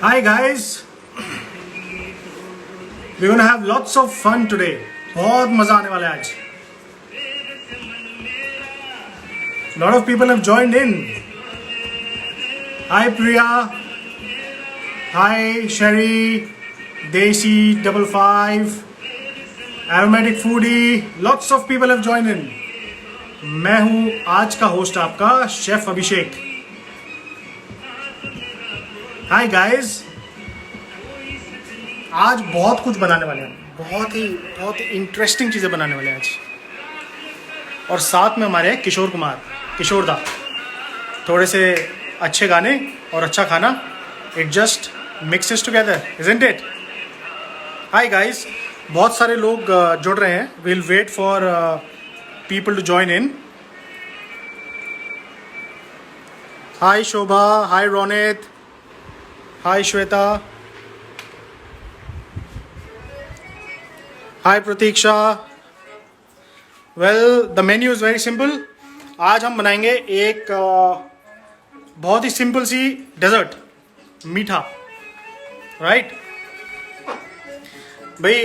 Hi guys, we're gonna have lots of fun today. बहुत मजा आने वाला है आज. Lot of people have joined in. Hi Priya. Hi Sherry. Desi 55. Aromatic Foodie. Lots of people have joined in. मैं हूँ आज का होस्ट आपका शेफ अभिषेक. हाय गाइस, आज बहुत कुछ बनाने वाले हैं. बहुत ही इंटरेस्टिंग चीज़ें बनाने वाले हैं आज. और साथ में हमारे किशोर दा. थोड़े से अच्छे गाने और अच्छा खाना. It just mixes together, isn't it? Hi guys, बहुत सारे लोग जुड़ रहे हैं. Will wait for people to join in. Hi Shobha, hi Ronit, hi Shweta, hi Pratiksha. Well, the menu is very simple. आज हम बनाएंगे एक बहुत ही सिंपल सी डेजर्ट, मीठा. राइट भाई,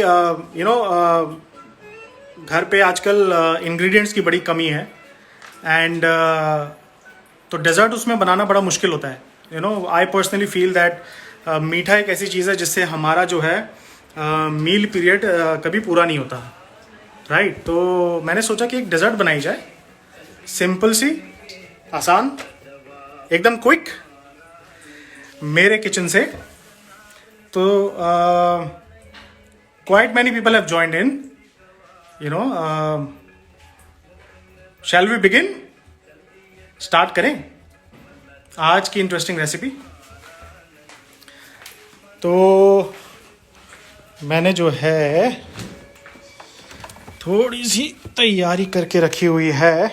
घर पे आजकल इंग्रेडिएंट्स की बड़ी कमी है. एंड तो डेजर्ट उसमें बनाना बड़ा मुश्किल होता है. आई पर्सनली फील दैट मीठा एक ऐसी चीज़ है जिससे हमारा जो है मील पीरियड कभी पूरा नहीं होता. राइट तो मैंने सोचा कि एक डेजर्ट बनाई जाए, सिंपल सी, आसान, एकदम क्विक, मेरे किचन से. तो quite many people have joined in. Shall we begin? Start करें आज की इंटरेस्टिंग रेसिपी. तो मैंने जो है थोड़ी सी तैयारी करके रखी हुई है.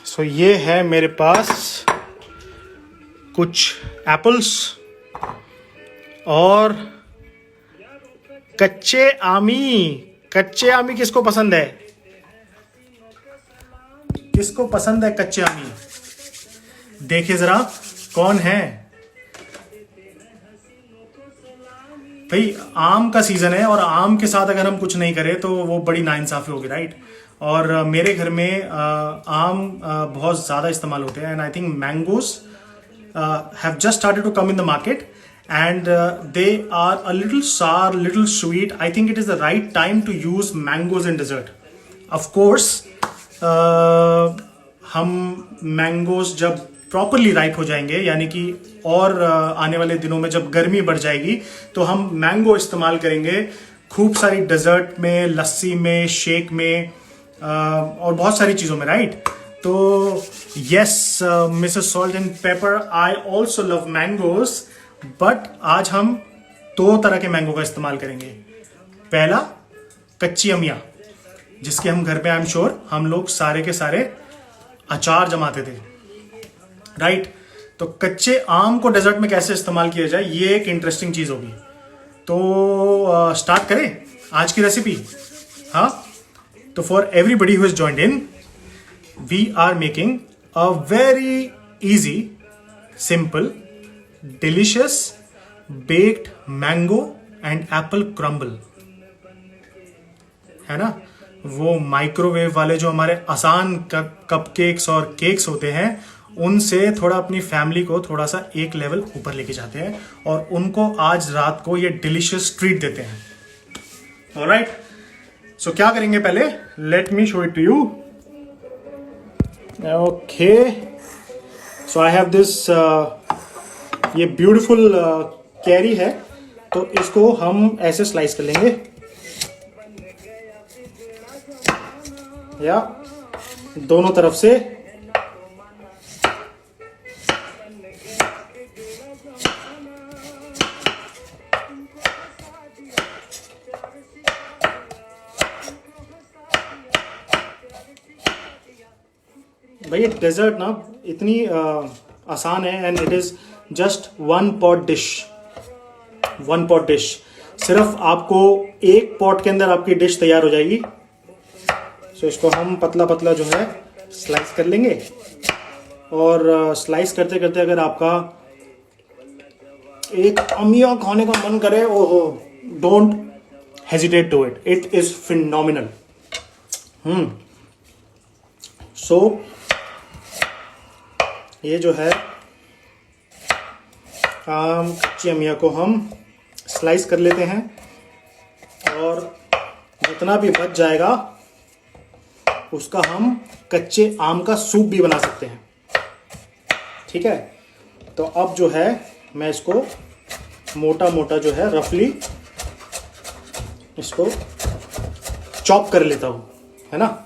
सो ये है मेरे पास कुछ एप्पल्स और कच्चे आमी. कच्चे आमी किसको पसंद है? किसको पसंद है कच्चे आमी? देखिए जरा कौन है भाई. आम का सीजन है और आम के साथ अगर हम कुछ नहीं करें तो वो बड़ी नाइंसाफी होगी. राइट और मेरे घर में आम बहुत ज़्यादा इस्तेमाल होते हैं. And I think mangoes have just started to come in the market and they are a little sour, little sweet. I think it is the right time to use mangoes in dessert. Of course, हम mangoes जब properly ripe हो जाएंगे, यानी कि और आने वाले दिनों में जब गर्मी बढ़ जाएगी तो हम मैंगो इस्तेमाल करेंगे खूब सारी डेजर्ट में, लस्सी में, शेक में और बहुत सारी चीज़ों में. राइट तो yes Mrs salt and paper, I also love mangoes. But आज हम दो तरह के मैंगो का इस्तेमाल करेंगे. पहला कच्ची अमिया, जिसके हम घर पे आई एम श्योर हम लोग सारे के सारे अचार जमाते थे. राइट तो कच्चे आम को डेजर्ट में कैसे इस्तेमाल किया जाए, ये एक इंटरेस्टिंग चीज़ होगी. तो स्टार्ट करें आज की रेसिपी. हाँ, तो for everybody who is joined in, we are making a very easy, simple, delicious baked mango and apple crumble. है ना, वो माइक्रोवेव वाले जो हमारे आसान कपकेक्स और केक्स होते हैं, उनसे थोड़ा अपनी फैमिली को थोड़ा सा एक लेवल ऊपर लेके जाते हैं और उनको आज रात को ये डिलिशियस ट्रीट देते हैं. ऑलराइट, सो क्या करेंगे पहले, let me show it to you. Okay, so I have this, ये ब्यूटीफुल कैरी है, तो इसको हम ऐसे स्लाइस कर लेंगे या दोनों तरफ से. भाई डेजर्ट ना इतनी आसान है. And it is just one pot dish. सिर्फ आपको एक पॉट के अंदर आपकी डिश तैयार हो जाएगी. सो इसको हम पतला पतला जो है स्लाइस कर लेंगे और स्लाइस करते करते अगर आपका एक अमिया खाने का मन करे, ओहो, don't hesitate to it, it is phenomenal. So ये जो है कच्ची अमिया को हम स्लाइस कर लेते हैं और जितना भी बच जाएगा उसका हम कच्चे आम का सूप भी बना सकते हैं। ठीक है, तो अब जो है मैं इसको मोटा मोटा जो है रफली इसको चॉप कर लेता हूं, है ना।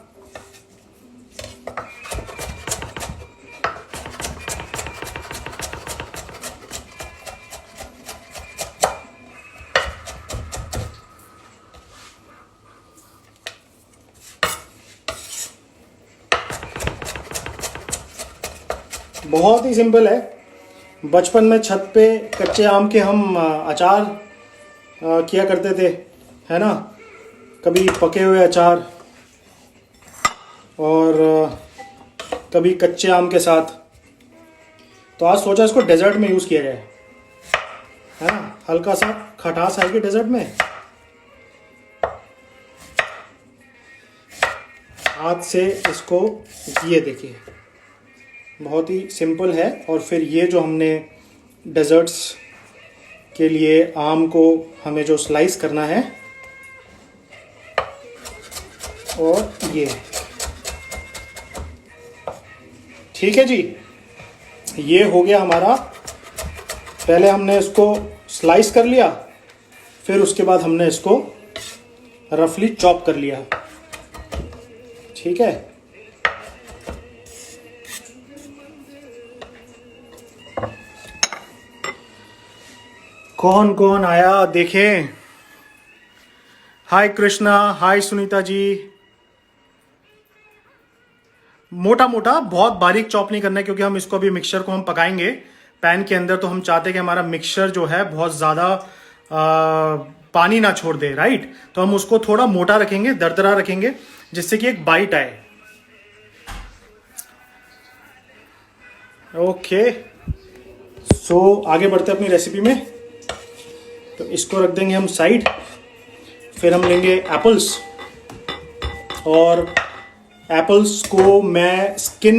बहुत ही सिंपल है। बचपन में छत पे कच्चे आम के हम अचार किया करते थे, है ना, कभी पके हुए अचार और कभी कच्चे आम के साथ। तो आज सोचा इसको डेजर्ट में यूज़ किया जाए, है ना, हल्का सा खटास आएगी डेजर्ट में। हाथ से इसको, ये देखिए बहुत ही सिंपल है। और फिर ये जो हमने डेजर्ट्स के लिए आम को हमें जो स्लाइस करना है, और ये ठीक है जी, ये हो गया हमारा। पहले हमने इसको स्लाइस कर लिया, फिर उसके बाद हमने इसको रफली चॉप कर लिया। ठीक है, कौन कौन आया देखें। हाय कृष्णा, हाय सुनीता जी। मोटा मोटा, बहुत बारीक चॉप नहीं करना है क्योंकि हम इसको अभी मिक्सचर को हम पकाएंगे पैन के अंदर। तो हम चाहते हैं कि हमारा मिक्सचर जो है बहुत ज़्यादा पानी ना छोड़ दे, राइट। तो हम उसको थोड़ा मोटा रखेंगे, दरदरा रखेंगे, जिससे कि एक बाइट आए। ओके, सो आगे बढ़ते हैं अपनी रेसिपी में। तो इसको रख देंगे हम साइड। फिर हम लेंगे एप्पल्स, और एप्पल्स को मैं स्किन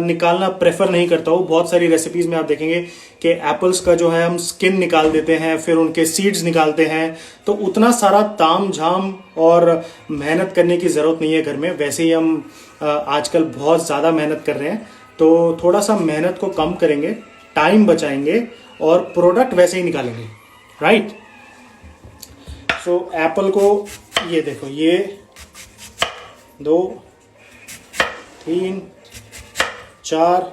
निकालना प्रेफर नहीं करता हूँ। बहुत सारी रेसिपीज़ में आप देखेंगे कि एप्पल्स का जो है हम स्किन निकाल देते हैं, फिर उनके सीड्स निकालते हैं। तो उतना सारा ताम झाम और मेहनत करने की ज़रूरत नहीं है घर में। वैसे ही हम आजकल बहुत ज़्यादा मेहनत कर रहे हैं, तो थोड़ा सा मेहनत को कम करेंगे, टाइम बचाएंगे और प्रोडक्ट वैसे ही निकालेंगे, राइट। सो एप्पल को ये देखो, ये 2 3 4,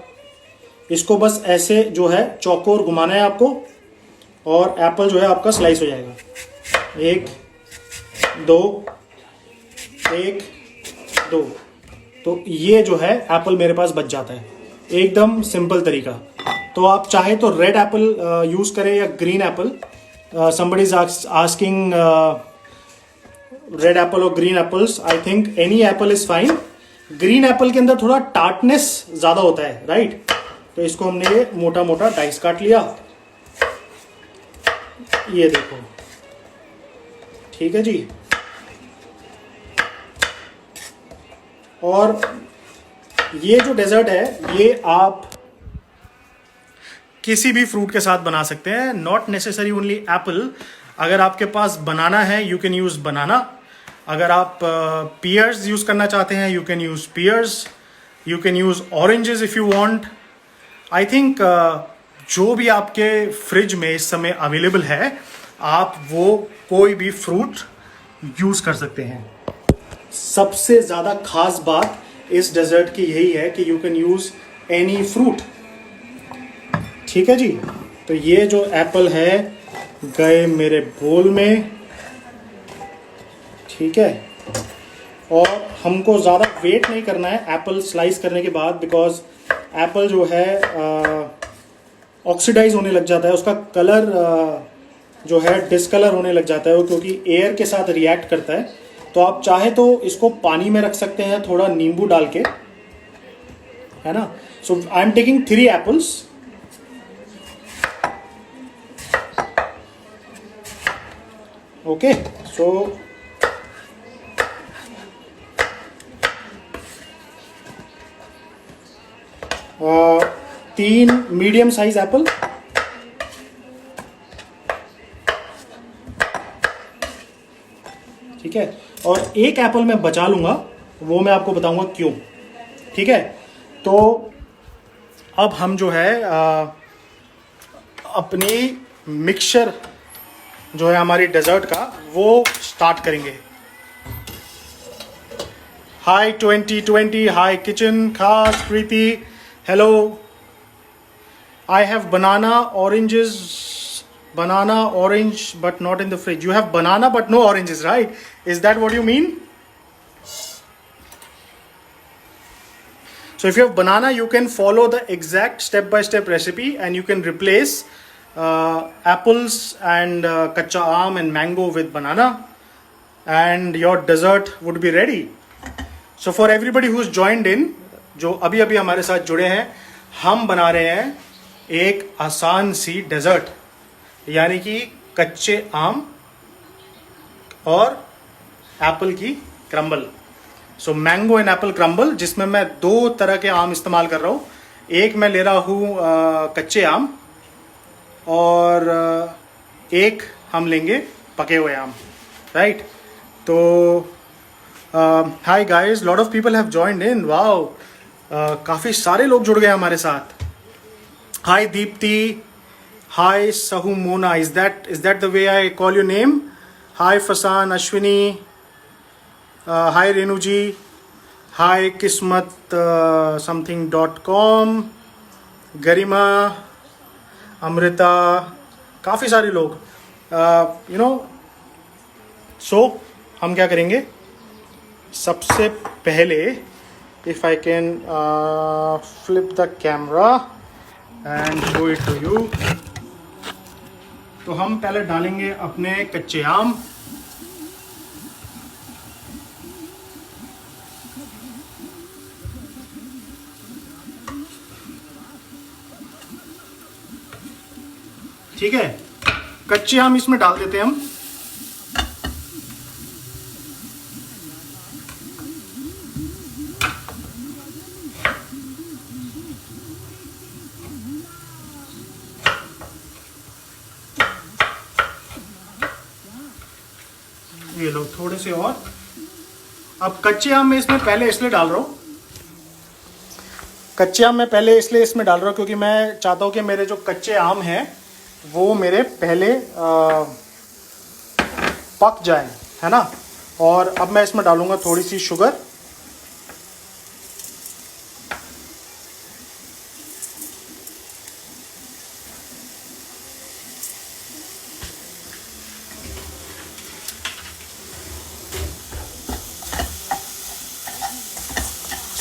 इसको बस ऐसे जो है चौकोर घुमाना है आपको, और एप्पल जो है आपका स्लाइस हो जाएगा। 1 2 1 2। तो ये जो है एप्पल मेरे पास बच जाता है, एकदम सिंपल तरीका। तो आप चाहे तो रेड एप्पल यूज़ करें या green Apple. somebody is asking red apple or green apples. I think any apple is fine. Green Apple के अंदर थोड़ा टार्टनेस ज़्यादा होता है, राइट। तो इसको हमने ये मोटा मोटा डाइस काट लिया, ये देखो, ठीक है जी। और ये जो डेजर्ट है, ये आप किसी भी फ्रूट के साथ बना सकते हैं, नॉट नेसेसरी ओनली एप्पल। अगर आपके पास बनाना है, यू कैन यूज़ बनाना। अगर आप पियर्स यूज़ करना चाहते हैं, you can use pears. You can use oranges if you want. I think जो भी आपके फ्रिज में इस समय अवेलेबल है, आप वो कोई भी फ्रूट यूज़ कर सकते हैं। सबसे ज़्यादा खास बात इस डेजर्ट की यही है कि you can use any fruit, ठीक है जी। तो ये जो एप्पल है गए मेरे बोल में, ठीक है। और हमको ज़्यादा वेट नहीं करना है एप्पल स्लाइस करने के बाद, बिकॉज एप्पल जो है ऑक्सीडाइज होने लग जाता है, उसका कलर जो है डिसकलर होने लग जाता है वो, क्योंकि एयर के साथ रिएक्ट करता है। तो आप चाहे तो इसको पानी में रख सकते हैं, थोड़ा नींबू डाल के, है ना. So I am taking 3 apples. Okay, so 3 medium size apple. ठीक है, और 1 एप्पल मैं बचा लूंगा, वो मैं आपको बताऊंगा क्यों. ठीक है, तो अब हम जो है अपनी मिक्सचर जो है हमारी डेजर्ट का वो स्टार्ट करेंगे. हाय 2020, हाय किचन खास Preeti, hello. I have banana orange but not in the fridge. You have banana but no oranges, right? Is that what you mean? So if you have banana, you can follow the exact step by step recipe and you can replace apples and kacha aam and mango with banana and your dessert would be ready. So for everybody who's joined in, जो अभी अभी हमारे साथ जुड़े हैं, हम बना रहे हैं एक आसान सी डेजर्ट, यानी कि कच्चे आम और एप्पल की crumble. So mango and apple crumble, जिसमें मैं 2 तरह के आम इस्तेमाल कर रहा हूँ. एक मैं ले रहा हूँ कच्चे आम और एक हम लेंगे पके हुए आम, राइट. तो hi guys, lot of people have joined in. Wow, काफ़ी सारे लोग जुड़ गए हमारे साथ. हाय Deepti, hi Sahu Mona, is that the way I call your name? Hi Fasan, Ashwini, hi Renuji, hi Kismat something.com, Garima, Amrita, काफ़ी सारे लोग. यू नो, सो हम क्या करेंगे, सबसे पहले if I can flip the camera and show it to you. तो हम पहले डालेंगे अपने कच्चे आम. ठीक है, कच्चे आम इसमें डाल देते हैं हम. ये लो थोड़े से और. अब कच्चे आम मैं इसमें पहले इसलिए डाल रहा हूँ, कच्चे आम मैं पहले इसलिए इसमें डाल रहा हूँ क्योंकि मैं चाहता हूँ कि मेरे जो कच्चे आम हैं वो मेरे पहले पक जाएं, है ना. और अब मैं इसमें डालूंगा थोड़ी सी शुगर.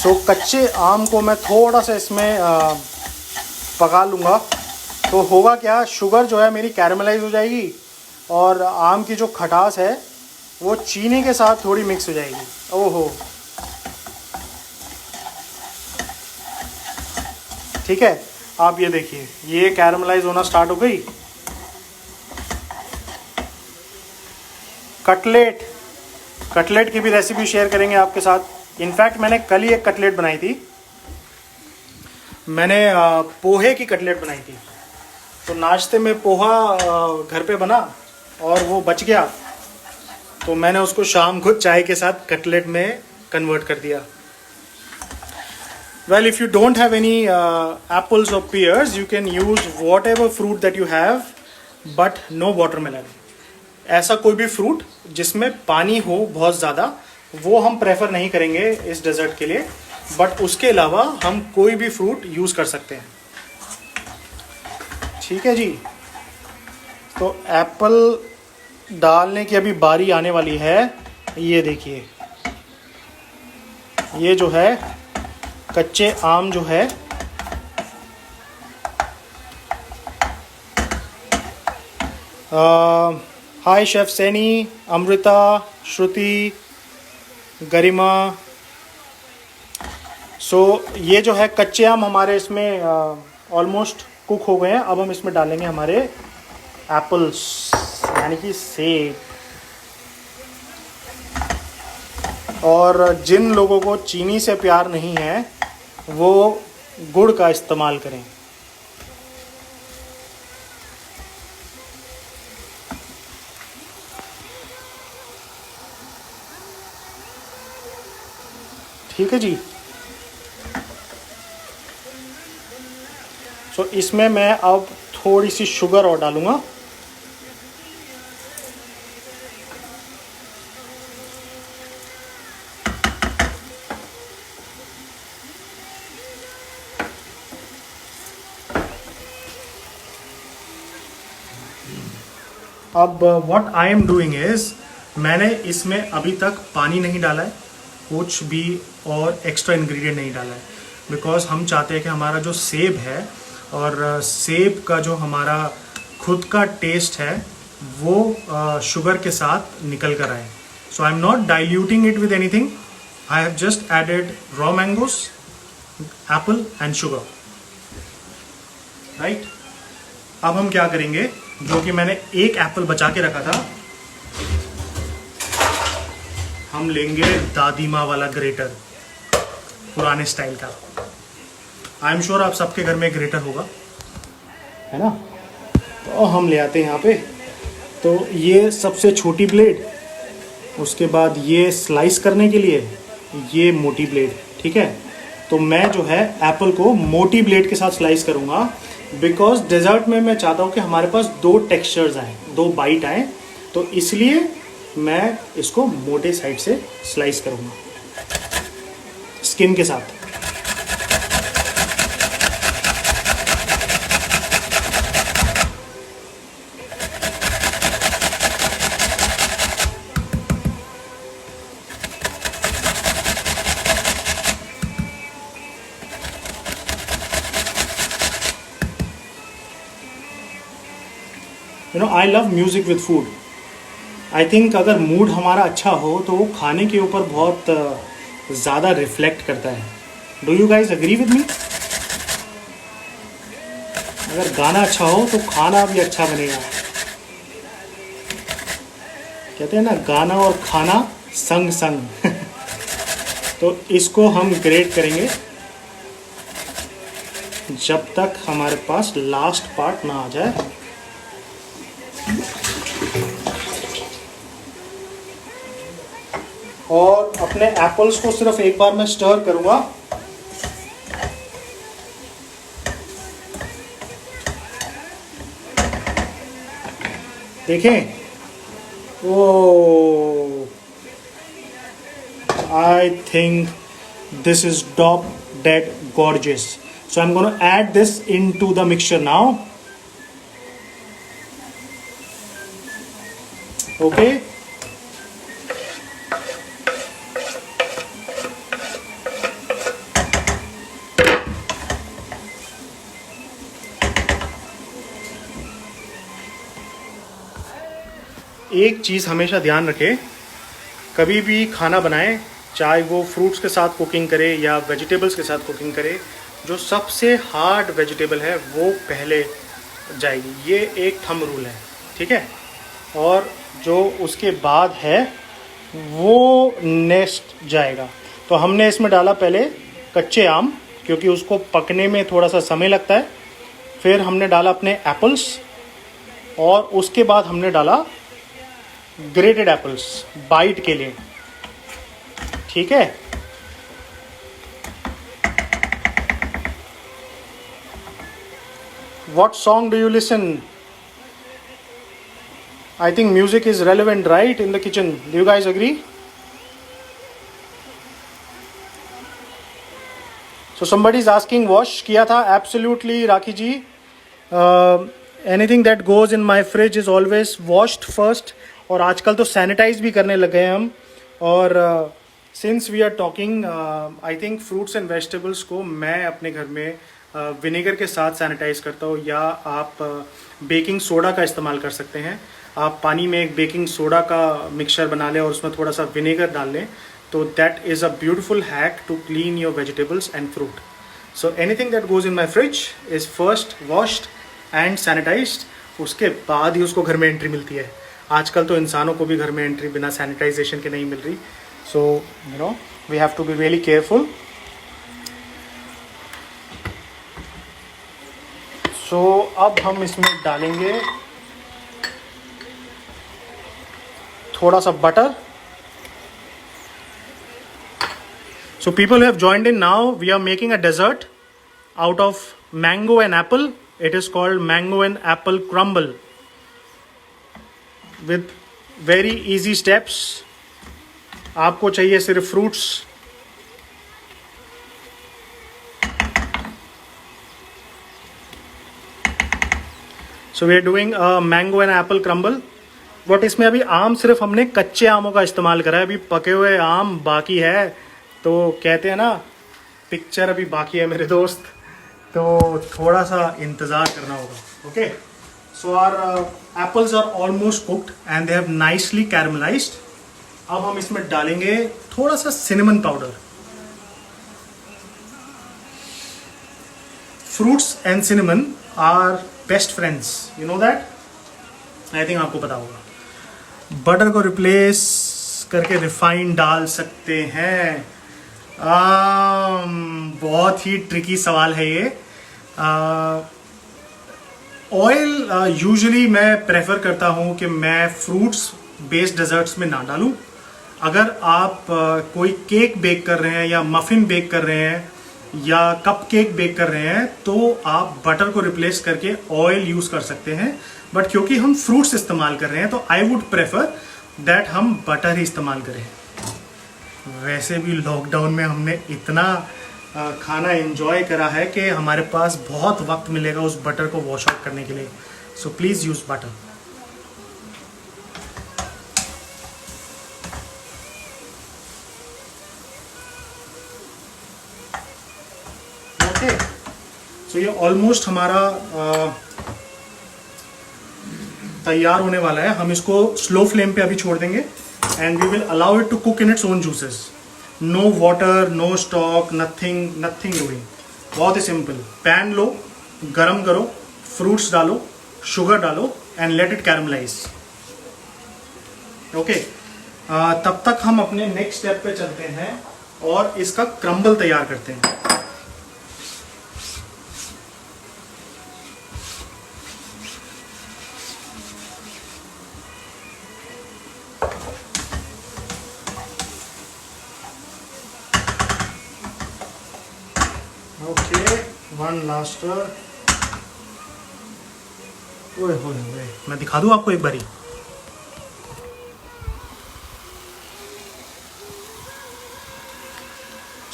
तो कच्चे आम को मैं थोड़ा सा इसमें पका लूँगा. तो होगा क्या, शुगर जो है मेरी कैरमलाइज हो जाएगी और आम की जो खटास है वो चीनी के साथ थोड़ी मिक्स हो जाएगी. ओहो, ठीक है. आप ये देखिए, ये कैरमलाइज होना स्टार्ट हो गई. कटलेट की भी रेसिपी शेयर करेंगे आपके साथ. इनफैक्ट मैंने कल ही एक कटलेट बनाई थी. मैंने पोहे की कटलेट बनाई थी. तो नाश्ते में पोहा घर पे बना और वो बच गया, तो मैंने उसको शाम को चाय के साथ कटलेट में कन्वर्ट कर दिया. Well, if you don't have any apples और pears, you can use whatever fruit that you have, but no watermelon. ऐसा कोई भी फ्रूट जिसमें पानी हो बहुत ज़्यादा, वो हम प्रेफर नहीं करेंगे इस डेजर्ट के लिए. बट उसके अलावा हम कोई भी फ्रूट यूज़ कर सकते हैं. ठीक है जी. तो एप्पल डालने की अभी बारी आने वाली है. ये देखिए, ये जो है कच्चे आम जो है हाय शेफ सैनी, अमृता, श्रुति, गरिमा. सो ये जो है कच्चे आम हमारे इसमें ऑलमोस्ट कुक हो गए हैं। अब हम इसमें डालेंगे हमारे एप्पल्स यानी कि सेब। और जिन लोगों को चीनी से प्यार नहीं है वो गुड़ का इस्तेमाल करें। ठीक है जी। सो इसमें मैं अब थोड़ी सी शुगर और डालूंगा। अब what I am doing is, मैंने इसमें अभी तक पानी नहीं डाला है, कुछ भी और एक्स्ट्रा इंग्रेडिएंट नहीं डाला है, बिकॉज हम चाहते हैं कि हमारा जो सेब है और सेब का जो हमारा खुद का टेस्ट है वो शुगर के साथ निकल कर आए। So I am not diluting it with anything, I have just added raw mangoes, apple and sugar, right. अब हम क्या करेंगे, जो कि मैंने एक एप्पल बचा के रखा था, हम लेंगे दादी माँ वाला ग्रेटर, पुराने स्टाइल का। आई एम श्योर आप सबके घर में ग्रेटर होगा, है ना। तो हम ले आते हैं यहाँ पे। तो ये सबसे छोटी ब्लेड, उसके बाद ये स्लाइस करने के लिए ये मोटी ब्लेड, ठीक है। तो मैं जो है एप्पल को मोटी ब्लेड के साथ स्लाइस करूँगा, बिकॉज डेजर्ट में मैं चाहता हूँ कि हमारे पास दो टेक्सचर्स आए, दो बाइट आए, तो इसलिए मैं इसको मोटे साइड से स्लाइस करूँगा स्किन के साथ। You know, I love music with food. I think अगर मूड हमारा अच्छा हो तो वो खाने के ऊपर बहुत ज़्यादा रिफ्लेक्ट करता है। Do you guys agree with me? अगर गाना अच्छा हो तो खाना भी अच्छा बनेगा। कहते हैं ना, गाना और खाना संग संग। तो इसको हम ग्रेट करेंगे जब तक हमारे पास लास्ट पार्ट ना आ जाए। और अपने एप्पल्स को सिर्फ एक बार मैं स्टर करूंगा। देखें, oh I think this is top dead gorgeous. So I am gonna add this into the mixture now. Okay, एक चीज़ हमेशा ध्यान रखें, कभी भी खाना बनाएं, चाहे वो फ्रूट्स के साथ कुकिंग करे या वेजिटेबल्स के साथ कुकिंग करे, जो सबसे हार्ड वेजिटेबल है वो पहले जाएगी। ये एक थंब रूल है, ठीक है। और जो उसके बाद है वो नेक्स्ट जाएगा। तो हमने इसमें डाला पहले कच्चे आम, क्योंकि उसको पकने में थोड़ा सा समय लगता है। फिर हमने डाला अपने एप्पल्स, और उसके बाद हमने डाला ग्रेटेड एप्पल्स बाइट के लिए, ठीक है। What song do you listen? I think music is relevant, right, in the kitchen. Do you guys agree? So somebody is asking, wash किया था? Absolutely, rakhi ji. Anything that goes in my fridge is always washed first. और आजकल तो sanitise भी करने लगे हैं हम। और since we are talking, I think fruits and vegetables को मैं अपने घर में विनेगर के साथ सैनिटाइज करता हूँ, या आप बेकिंग सोडा का इस्तेमाल कर सकते हैं। आप पानी में एक बेकिंग सोडा का मिक्सचर बना लें और उसमें थोड़ा सा विनेगर डाल लें, तो that is a beautiful hack to clean your vegetables and fruit. So anything that goes in my fridge is first washed and sanitized. उसके बाद ही उसको घर में एंट्री मिलती है. आजकल तो इंसानों को भी घर में एंट्री बिना सैनिटाइजेशन के नहीं मिल रही. So you know we have to be really careful. So अब हम इसमें डालेंगे थोड़ा सा butter. So people who have joined in now, we are making a dessert out of mango and apple. It is called mango and apple crumble with very easy steps. आपको चाहिए सिर्फ fruits. So we are doing a mango and apple crumble. But इसमें अभी आम सिर्फ हमने कच्चे आमों का इस्तेमाल करा है. अभी पके हुए आम बाकी है. तो कहते हैं ना, पिक्चर अभी बाकी है मेरे दोस्त, तो थोड़ा सा इंतज़ार करना होगा. Okay, so our apples are almost cooked and they have nicely caramelised. अब हम इसमें डालेंगे थोड़ा सा cinnamon powder. Fruits and cinnamon are best friends, you know that. I think आपको पता होगा. बटर को रिप्लेस करके रिफाइंड डाल सकते हैं. बहुत ही ट्रिकी सवाल है ये. ऑयल यूजुअली मैं प्रेफर करता हूँ कि मैं फ्रूट्स बेस्ड डेजर्ट्स में ना डालूँ. अगर आप कोई केक बेक कर रहे हैं या मफिन बेक कर रहे हैं या कप केक बेक कर रहे हैं तो आप बटर को रिप्लेस करके ऑयल यूज़ कर सकते हैं. बट क्योंकि हम फ्रूट्स इस्तेमाल कर रहे हैं तो आई वुड प्रेफर दैट हम बटर ही इस्तेमाल करें. वैसे भी लॉकडाउन में हमने इतना खाना एंजॉय करा है कि हमारे पास बहुत वक्त मिलेगा उस बटर को वॉश आउट करने के लिए. So please use butter. Okay, so ये ऑलमोस्ट हमारा तैयार होने वाला है. हम इसको स्लो फ्लेम पे अभी छोड़ देंगे and we will allow it to cook in its own juices. No water, no stock, nothing doing. बहुत ही सिंपल. पैन लो, गरम करो, फ्रूट्स डालो, शुगर डालो and let it caramelise. Okay, तब तक हम अपने नेक्स्ट स्टेप पे चलते हैं और इसका क्रम्बल तैयार करते हैं. One Lester. ओए होए, मैं दिखा दूं आपको एक बारी.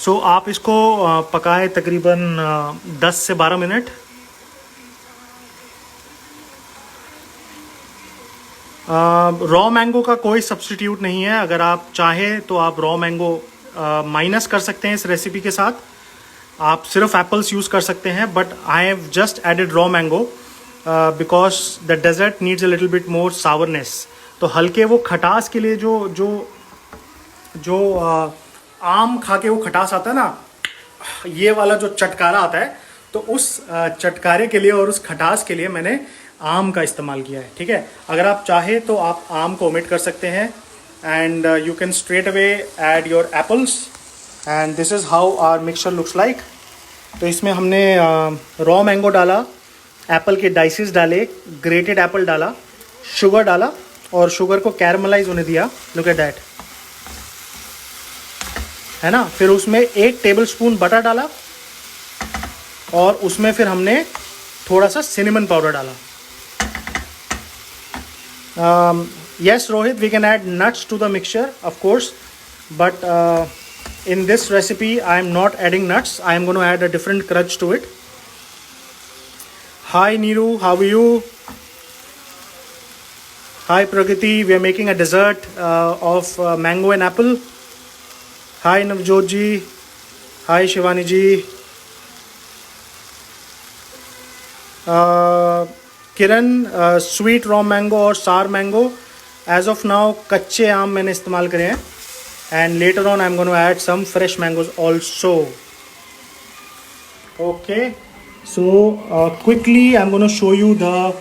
सो आप इसको पकाएं तकरीबन 10 से 12 मिनट. रॉ मैंगो का कोई सब्स्टिट्यूट नहीं है. अगर आप चाहें तो आप रॉ मैंगो माइनस कर सकते हैं इस रेसिपी के साथ. आप सिर्फ एप्पल्स यूज़ कर सकते हैं. But I have just added raw mango because the dessert needs a little bit more sourness. तो हल्के वो खटास के लिए जो आम खा के वो खटास आता है ना, ये वाला जो चटकारा आता है, तो उस चटकारे के लिए और उस खटास के लिए मैंने आम का इस्तेमाल किया है. ठीक है, अगर आप चाहे तो आप आम को ओमिट कर सकते हैं and you can straight away add your apples. And this is how our mixture looks like. तो इसमें हमने रॉ मैंगो डाला, एप्पल के डाइसेस डाले, ग्रेटेड एप्पल डाला, शुगर डाला और शुगर को कैरमलाइज होने दिया. लुक एट दैट, है ना. फिर उसमें 1 टेबलस्पून बटर डाला और उसमें फिर हमने थोड़ा सा सिनेमन पाउडर डाला. Yes, Rohit, we can add nuts to the mixture, of course, but in this recipe I am not adding nuts. I am going to add a different crunch to it. Hi Neeru, how are you? Hi Pragati, we are making a dessert of mango and apple. Hi Navjot ji. Hi Shivani ji. Kiran, sweet raw mango और सार mango. As of now कच्चे आम मैंने इस्तेमाल करे हैं and later on I'm going to add some fresh mangoes also. Okay, so quickly I'm going to show you the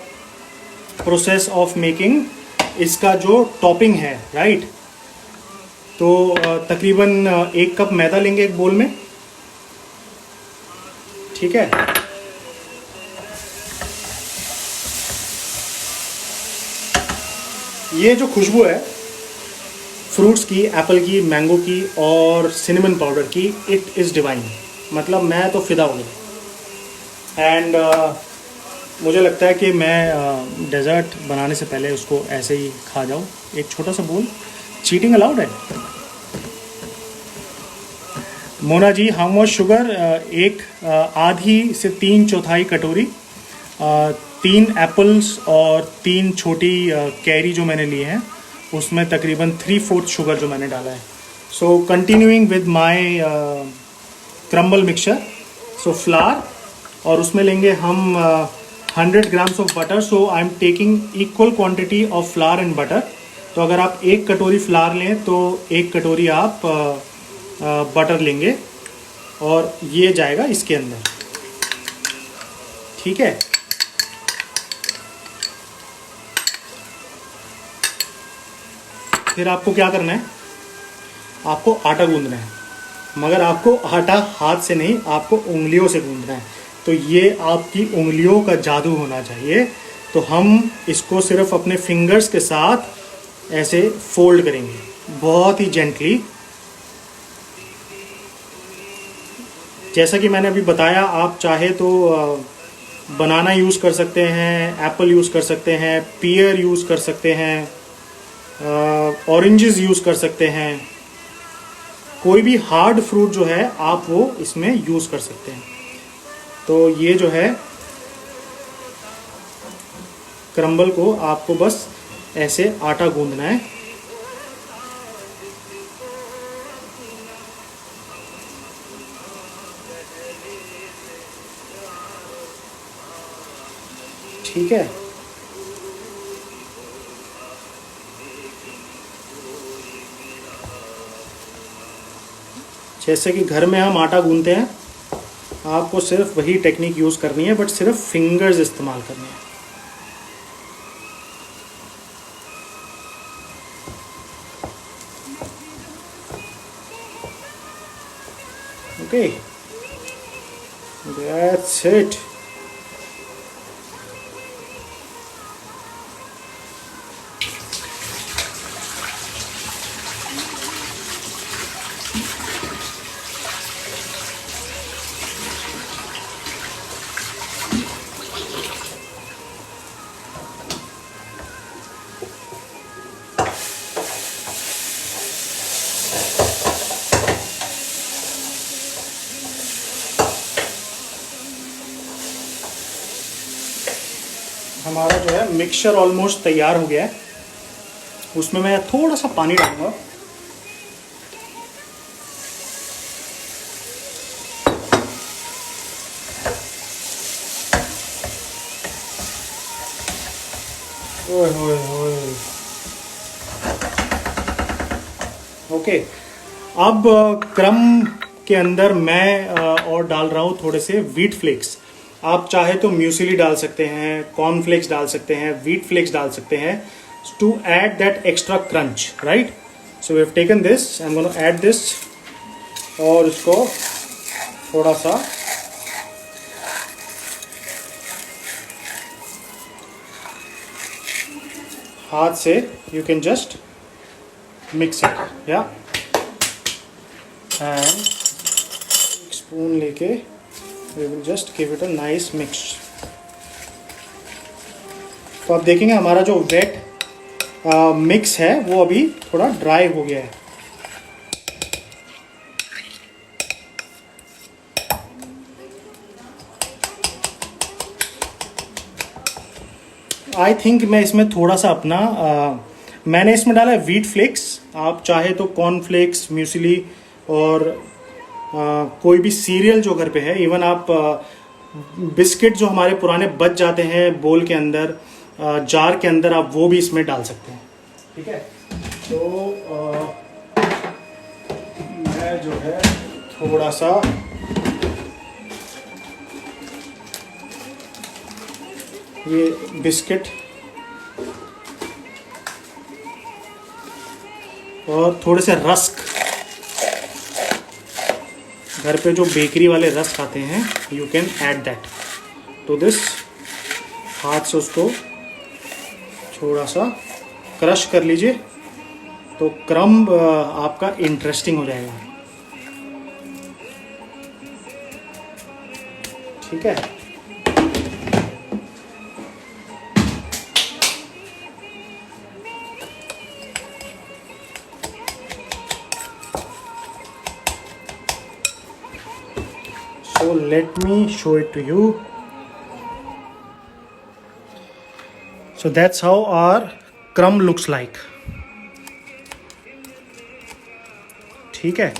process of making इसका जो टॉपिंग है, राइट। तो तकरीबन 1 कप मैदा लेंगे एक बोल में, ठीक है। ये जो खुशबू है फ्रूट्स की, एप्पल की, मैंगो की और सिनेमन पाउडर की, इट इज़ डिवाइन। मतलब मैं तो फिदा हो गया। एंड मुझे लगता है कि मैं डेज़र्ट बनाने से पहले उसको ऐसे ही खा जाऊँ। एक छोटा सा बोल, चीटिंग अलाउड है। Mona ji, how much sugar? एक आधी से 3/4 कटोरी, 3 एप्पल्स और 3 छोटी कैरी जो मैंने ली हैं, उसमें तकरीबन 3/4 शुगर जो मैंने डाला है। सो continuing with my crumble mixture, so flower, और उसमें लेंगे हम 100 grams of butter. So I am taking equal quantity of flower and butter. तो अगर आप 1 कटोरी फ्लावर लें तो 1 कटोरी आप बटर लेंगे, और ये जाएगा इसके अंदर, ठीक है। फिर आपको क्या करना है, आपको आटा गूंदना है, मगर आपको आटा हाथ से नहीं, आपको उंगलियों से गूंदना है। तो ये आपकी उंगलियों का जादू होना चाहिए। तो हम इसको सिर्फ अपने फिंगर्स के साथ ऐसे फोल्ड करेंगे, बहुत ही जेंटली। जैसा कि मैंने अभी बताया, आप चाहे तो बनाना यूज़ कर सकते हैं, एप्पल यूज़ कर सकते हैं, पियर यूज़ कर सकते हैं, ऑरेंजेस यूज़ कर सकते हैं। कोई भी हार्ड फ्रूट जो है आप वो इसमें यूज़ कर सकते हैं। तो ये जो है क्रम्बल को आपको बस ऐसे आटा गूंदना है। ठीक है, जैसे कि घर में हम आटा गूंदते हैं, आपको सिर्फ वही टेक्निक यूज़ करनी है, बट सिर्फ फिंगर्स इस्तेमाल करने हैं। Okay, that's it. हमारा जो है मिक्सचर ऑलमोस्ट तैयार हो गया है। उसमें मैं थोड़ा सा पानी डालूंगा। ओके, अब क्रम के अंदर मैं और डाल रहा हूँ थोड़े से व्हीट फ्लेक्स। आप चाहे तो म्यूसिली डाल सकते हैं, कॉर्नफ्लेक्स डाल सकते हैं, व्हीट फ्लेक्स डाल सकते हैं, to add that extra crunch, right. So we have taken this, I am gonna add this, और इसको थोड़ा सा हाथ से you can just mix it, या एंड एक स्पून लेके we will just give it a nice mix। तो आप देखेंगे हमारा जो वेट मिक्स है वो अभी थोड़ा ड्राई हो गया है। आई थिंक मैं इसमें थोड़ा सा अपना मैंने इसमें डाला है व्हीट फ्लेक्स। आप चाहे तो कॉर्नफ्लेक्स, म्यूसिली और कोई भी सीरियल जो घर पे है, इवन आप बिस्किट जो हमारे पुराने बच जाते हैं बोल के अंदर, जार के अंदर, आप वो भी इसमें डाल सकते हैं, ठीक है। तो जो है थोड़ा सा ये बिस्किट और थोड़े से रस्क, घर पे जो बेकरी वाले रस्क आते हैं, you can add that to this. हाथ से उसको थोड़ा सा क्रश कर लीजिए तो क्रम्ब आपका इंटरेस्टिंग हो जाएगा। ठीक है, so let me show it to you. So that's how our crumb looks like. ठीक है,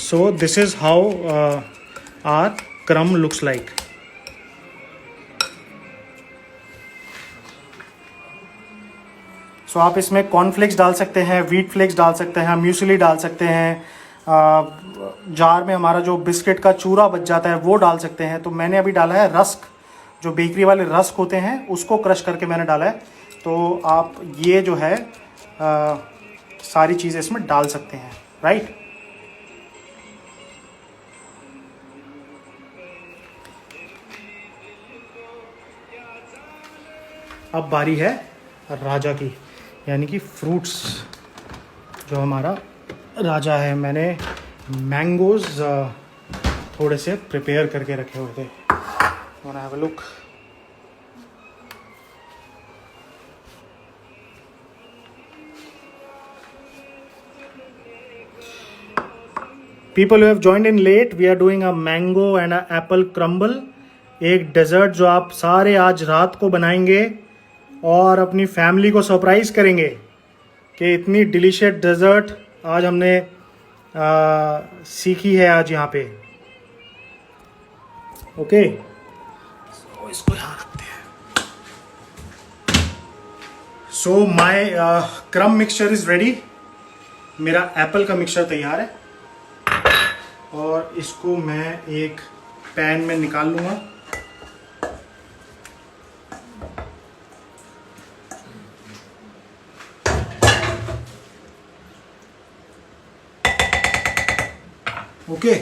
so this is how our crumb looks like. सो आप इसमें कॉर्नफ्लेक्स डाल सकते हैं, व्हीट फ्लेक्स डाल सकते हैं, म्यूसली डाल सकते हैं, जार में हमारा जो बिस्किट का चूरा बच जाता है वो डाल सकते हैं। तो मैंने अभी डाला है रस्क, जो बेकरी वाले रस्क होते हैं उसको क्रश करके मैंने डाला है। तो आप ये जो है सारी चीज़ें इसमें डाल सकते हैं, राइट। अब बारी है राजा की, यानी कि फ्रूट्स। जो हमारा राजा है, मैंने मैंगोज थोड़े से प्रिपेयर करके रखे हुए थे। wanna have a look. People who have joined in late, we are doing a mango and a apple crumble, एक डेजर्ट जो आप सारे आज रात को बनाएंगे और अपनी फैमिली को सरप्राइज करेंगे कि इतनी डिलीशियस डेजर्ट आज हमने सीखी है आज यहाँ पे। ओके, इसको यहाँ रखते हैं। So my crumb mixture is ready. मेरा एप्पल का मिक्सचर तैयार है और इसको मैं एक पैन में निकाल लूँगा। ओके,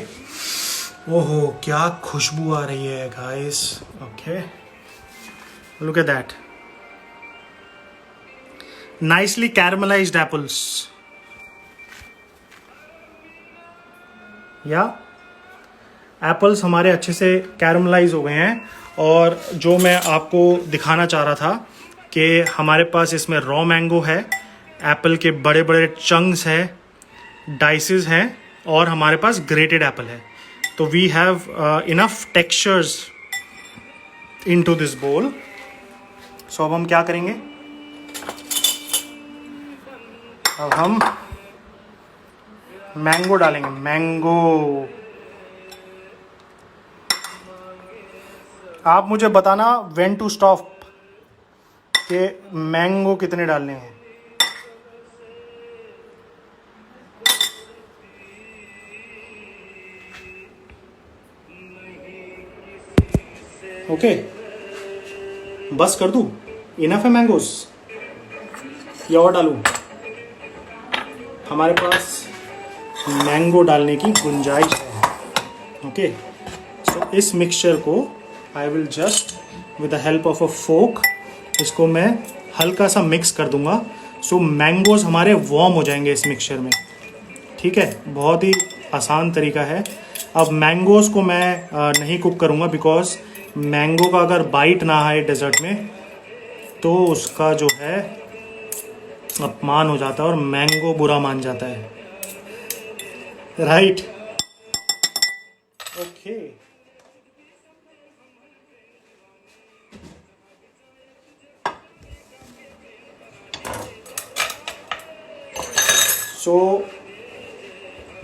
ओहो क्या खुशबू आ रही है guys. Okay, look at that, nicely caramelised apples. या एप्पल्स हमारे अच्छे से कैरमलाइज हो गए हैं। और जो मैं आपको दिखाना चाह रहा था कि हमारे पास इसमें रॉ मैंगो है, एप्पल के बड़े बड़े चंक्स हैं, डाइसेस हैं, और हमारे पास ग्रेटेड एप्पल है। तो we have enough textures into this bowl. So अब हम क्या करेंगे, अब हम मैंगो डालेंगे। मैंगो, आप मुझे बताना व्हेन टू स्टॉप कि मैंगो कितने डालने हैं। ओके, बस कर दूं? इनफ है मैंगोस या और डालूं? हमारे पास मैंगो डालने की गुंजाइश है। ओके, सो इस मिक्सचर को I will just with the help of a fork इसको मैं हल्का सा मिक्स कर दूंगा। सो मैंगोज हमारे वार्म हो जाएंगे इस मिक्सचर में। ठीक है, बहुत ही आसान तरीका है। अब मैंगोज को मैं नहीं कुक करूंगा, बिकॉज मैंगो का अगर बाइट ना आए डेजर्ट में तो उसका जो है अपमान हो जाता है और मैंगो बुरा मान जाता है, राइट। ओके, सो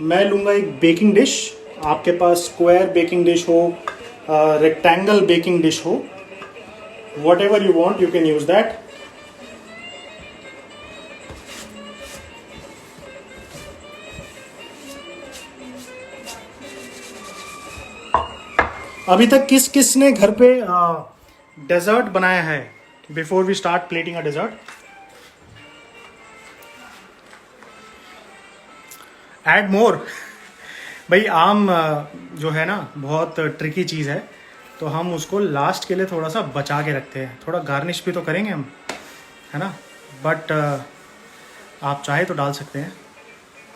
मैं लूँगा एक बेकिंग डिश। आपके पास स्क्वायर बेकिंग डिश हो, रेक्टेंगल बेकिंग डिश हो, what ever you want you can use that. अभी तक किस किस ने घर पे डेजर्ट बनाया है? Before we start plating a dessert, add more. भाई आम जो है ना बहुत ट्रिकी चीज़ है, तो हम उसको लास्ट के लिए थोड़ा सा बचा के रखते हैं। थोड़ा गार्निश भी तो करेंगे हम, है ना, बट आप चाहे तो डाल सकते हैं।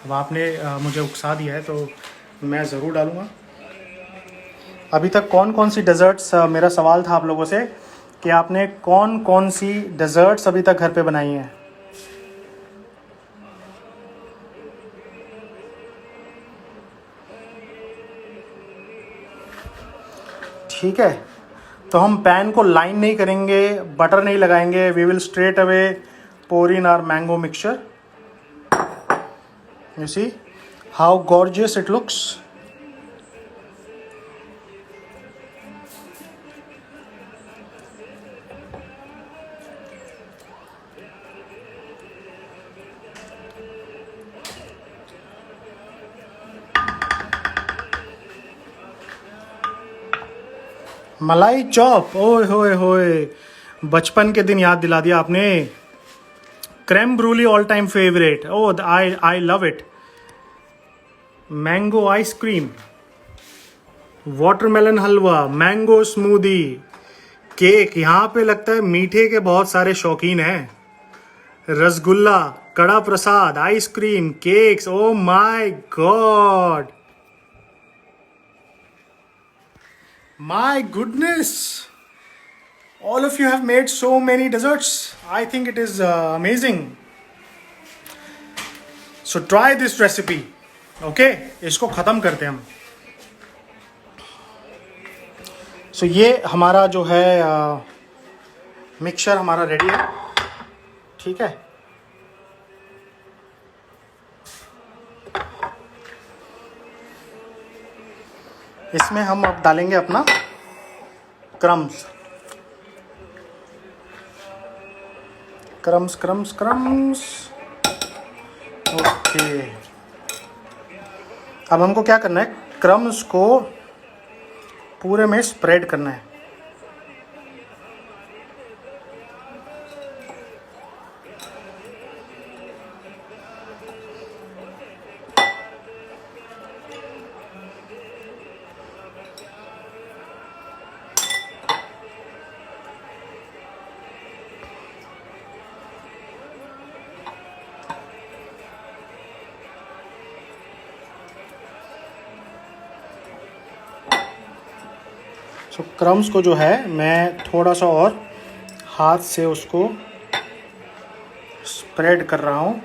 अब आपने मुझे उकसा दिया है तो मैं ज़रूर डालूँगा। अभी तक कौन कौन सी डेजर्ट्स, मेरा सवाल था आप लोगों से कि आपने कौन कौन सी डेजर्ट्स अभी तक घर पे बनाई हैं। ठीक है, तो हम पैन को लाइन नहीं करेंगे, बटर नहीं लगाएंगे। We will straight away pour in our mango mixture. You see how gorgeous it looks. मलाई चॉप, ओए होए होए, बचपन के दिन याद दिला दिया आपने। Creme brulee all time favourite. Oh I love it. Mango ice cream, watermelon halwa, mango smoothie, cake. यहाँ पे लगता है मीठे के बहुत सारे शौकीन हैं। Rasgulla, kada prasad, ice cream, cakes. Oh my god, my goodness, all of you have made so many desserts. I think it is amazing. So try this recipe. Okay, इसको ख़त्म करते हैं हम। So ये हमारा जो है मिक्सचर हमारा रेडी है। ठीक है, इसमें हम अब डालेंगे अपना crumbs. Crumbs crumbs crumbs. Okay, अब हमको क्या करना है, क्रम्स को पूरे में स्प्रेड करना है। तो क्रम्स को जो है मैं थोड़ा सा और हाथ से उसको स्प्रेड कर रहा हूँ।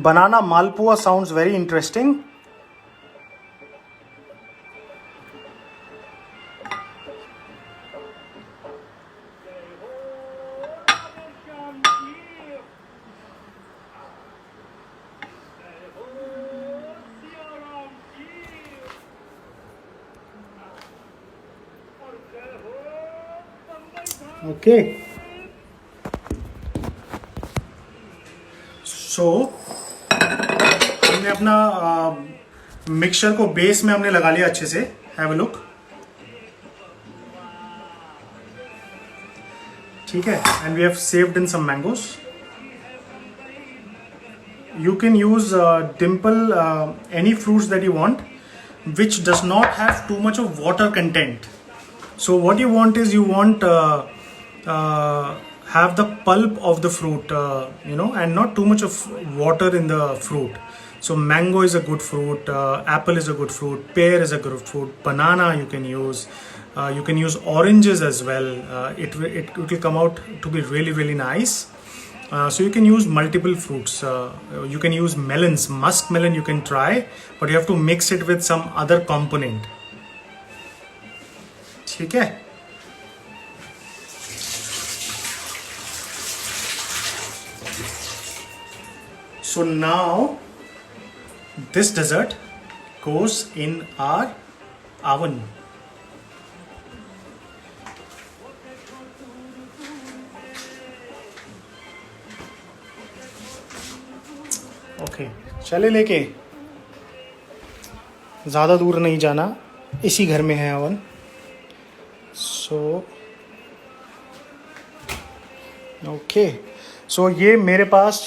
Banana malpua sounds very interesting. Okay. So हमने अपना मिक्सचर को बेस में हमने लगा लिया अच्छे से। Have a look. ठीक है, and we have saved in some mangoes. You can use dimple any fruits that you want which does not have too much of water content. So what you want is you want have the pulp of the fruit, and not too much of water in the fruit. So mango is a good fruit, apple is a good fruit, pear is a good fruit, banana you can use, You can use oranges as well. It will come out to be really really nice. So you can use multiple fruits. You can use melons, musk melon you can try, but you have to mix it with some other component. ठीक है. So now this dessert goes in our oven. Okay चले लेके, ज़्यादा दूर नहीं जाना, इसी घर में है अवन. सो ओके, सो ये मेरे पास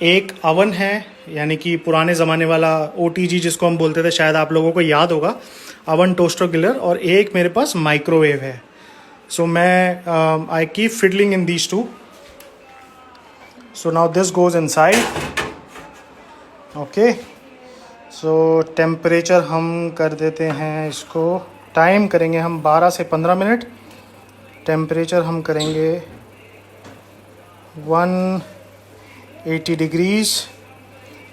एक अवन है, यानी कि पुराने ज़माने वाला OTG जिसको हम बोलते थे, शायद आप लोगों को याद होगा, अवन टोस्टर ग्रिलर. और एक मेरे पास माइक्रोवेव है. सो मैं I keep fiddling in these two. So now this goes inside. Okay, so temperature हम कर देते हैं इसको, टाइम करेंगे हम 12 से 15 मिनट. टेम्परेचर हम करेंगे 180 degrees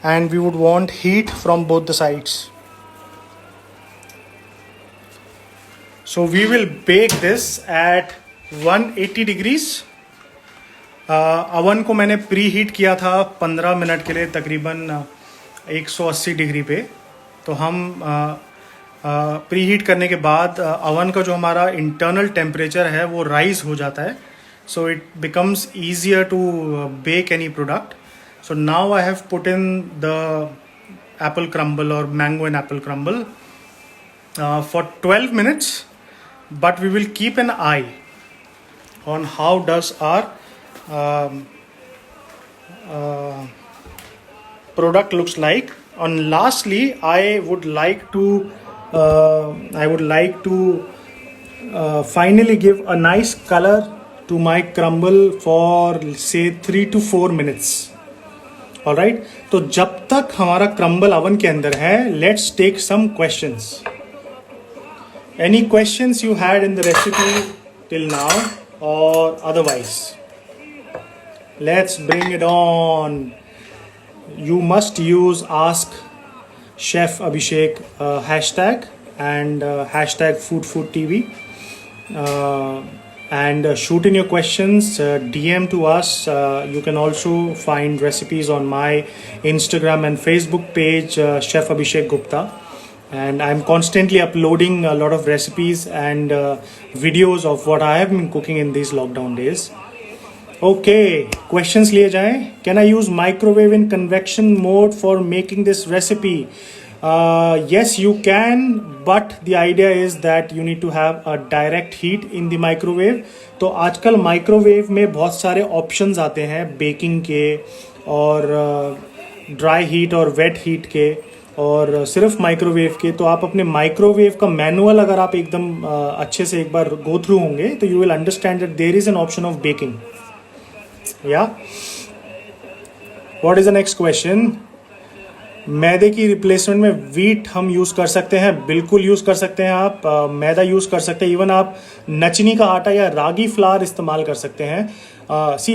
and we would want heat from both the sides. So we will bake this at 180 degrees. Oven को मैंने प्री हीट किया था 15 मिनट के लिए, तकरीबन 180 डिग्री पे. तो हम प्री हीट करने के बाद अवन का जो हमारा इंटरनल टेम्परेचर है वो राइज हो जाता है. So it becomes easier to bake any product. So now I have put in the apple crumble और mango and apple crumble for 12 minutes, but we will keep an eye on how does our product looks like. And lastly, I would like to finally give a nice color to my crumble for say 3 to 4 minutes. Alright, तो जब तक हमारा crumble oven के अंदर है, let's take some questions. Any questions you had in the recipe till now or otherwise? Let's bring it on. You must use Ask Chef Abhishek hashtag and hashtag food TV, and shoot in your questions, DM to us. You can also find recipes on my Instagram and Facebook page, Chef Abhishek Gupta, and I'm constantly uploading a lot of recipes and videos of what I have been cooking in these lockdown days. Okay, questions लिए जाएं. Can I use microwave in convection mode for making this recipe? Yes, you can, but the idea is that you need to have a direct heat in the microwave. तो आजकल microwave में बहुत सारे options आते हैं baking के, और dry heat और वेट हीट के, और सिर्फ माइक्रोवेव के. तो आप अपने माइक्रोवेव का मैनुअल अगर आप एकदम अच्छे से एक बार गो थ्रू होंगे, तो you will understand that there is an option of baking. Yeah. What is the next question? मैदे की रिप्लेसमेंट में वीट हम यूज़ कर सकते हैं. बिल्कुल यूज़ कर सकते हैं आप. मैदा यूज़ कर सकते हैं. इवन आप नचनी का आटा या रागी फ्लावर इस्तेमाल कर सकते हैं.